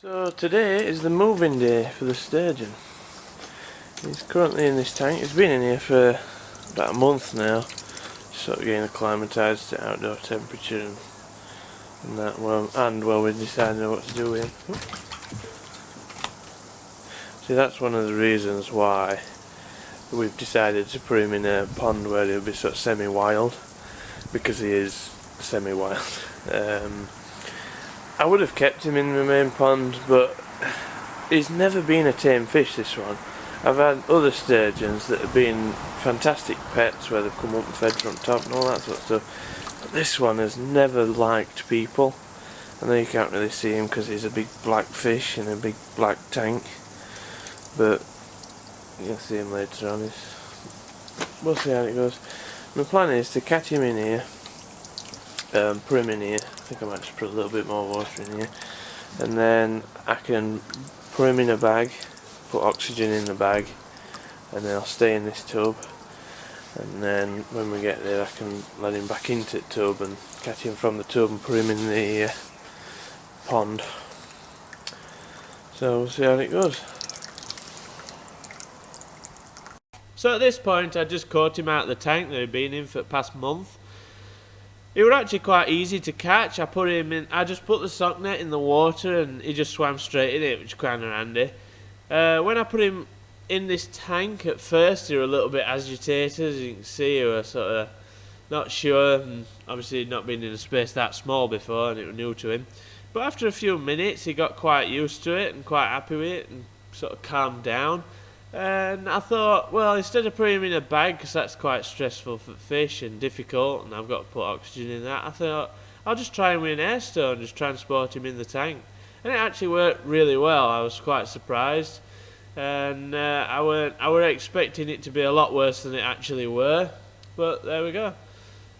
So today is the moving day for the sturgeon. He's currently in this tank. He's been in here for about a month now, sort of getting acclimatised to outdoor temperature and that. Well, we're deciding what to do with him. See, that's one of the reasons why we've decided to put him in a pond where he'll be sort of semi-wild, because he is semi-wild. I would have kept him in the main pond, but he's never been a tame fish, this one. I've had other sturgeons that have been fantastic pets where they've come up and fed from top and all that sort of stuff, but this one has never liked people. I know you can't really see him because he's a big black fish in a big black tank, but you'll see him later on. We'll see how it goes. My plan is to catch him in here, put him in here. I think I might just put a little bit more water in here, and then I can put him in a bag, put oxygen in the bag, and then I'll stay in this tub, and then when we get there I can let him back into the tub and catch him from the tub and put him in the pond. So we'll see how it goes. So at this point I just caught him out of the tank that he'd been in for the past month. He was actually quite easy to catch. I just put the sock net in the water and he just swam straight in it, which is kind of handy. When I put him in this tank at first, he was a little bit agitated. As you can see, he was sort of not sure, and obviously he'd not been in a space that small before and it was new to him. But after a few minutes he got quite used to it and quite happy with it and sort of calmed down. And I thought, well, instead of putting him in a bag, because that's quite stressful for fish and difficult, and I've got to put oxygen in that, I thought I'll just try him with an air stone, just transport him in the tank. And it actually worked really well. I was quite surprised, and I were expecting it to be a lot worse than it actually were. But there we go.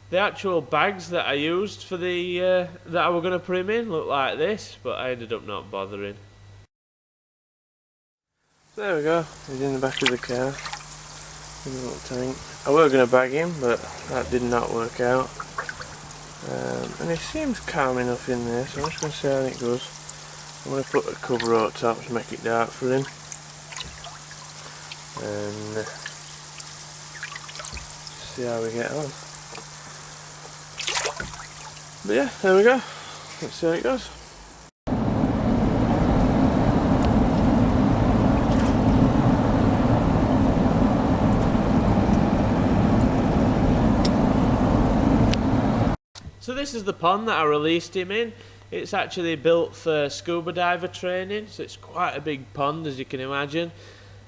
The actual bags that I used for that I were going to put him in looked like this, but I ended up not bothering. So there we go, he's in the back of the car, in the little tank. I were going to bag him, but that did not work out. And he seems calm enough in there, so I'm just going to see how it goes. I'm going to put a cover over top to make it dark for him. And see how we get on. But yeah, there we go. Let's see how it goes. So this is the pond that I released him in. It's actually built for scuba diver training, so it's quite a big pond, as you can imagine,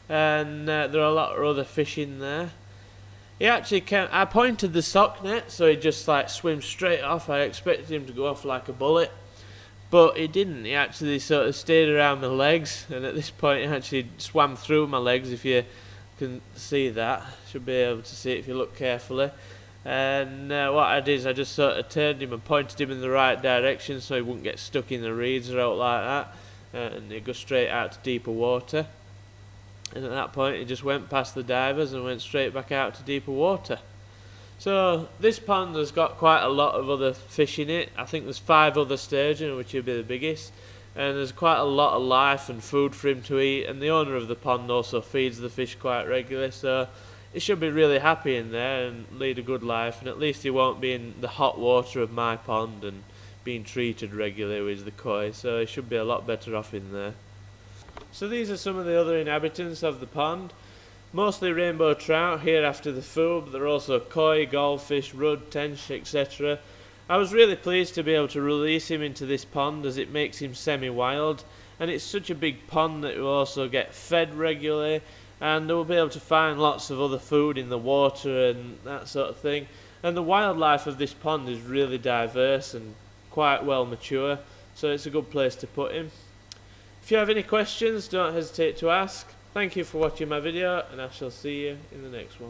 and there are a lot of other fish in there. He actually came, I pointed the sock net so he just like swims straight off. I expected him to go off like a bullet, but he didn't. He actually sort of stayed around my legs, and at this point he actually swam through my legs, if you can see that. Should be able to see it if you look carefully. And what I did is I just sort of turned him and pointed him in the right direction so he wouldn't get stuck in the reeds or out like that, and he'd go straight out to deeper water. And at that point he just went past the divers and went straight back out to deeper water. So this pond has got quite a lot of other fish in it. I think there's 5 other sturgeon, which would be the biggest, and there's quite a lot of life and food for him to eat, and the owner of the pond also feeds the fish quite regularly, so he should be really happy in there and lead a good life, and at least he won't be in the hot water of my pond and being treated regularly with the koi, so he should be a lot better off in there. So these are some of the other inhabitants of the pond. Mostly rainbow trout here after the food, but there are also koi, goldfish, rudd, tench, etc. I was really pleased to be able to release him into this pond, as it makes him semi-wild, and it's such a big pond that he will also get fed regularly, and they will be able to find lots of other food in the water and that sort of thing. And the wildlife of this pond is really diverse and quite well mature, so it's a good place to put him. If you have any questions, don't hesitate to ask. Thank you for watching my video, and I shall see you in the next one.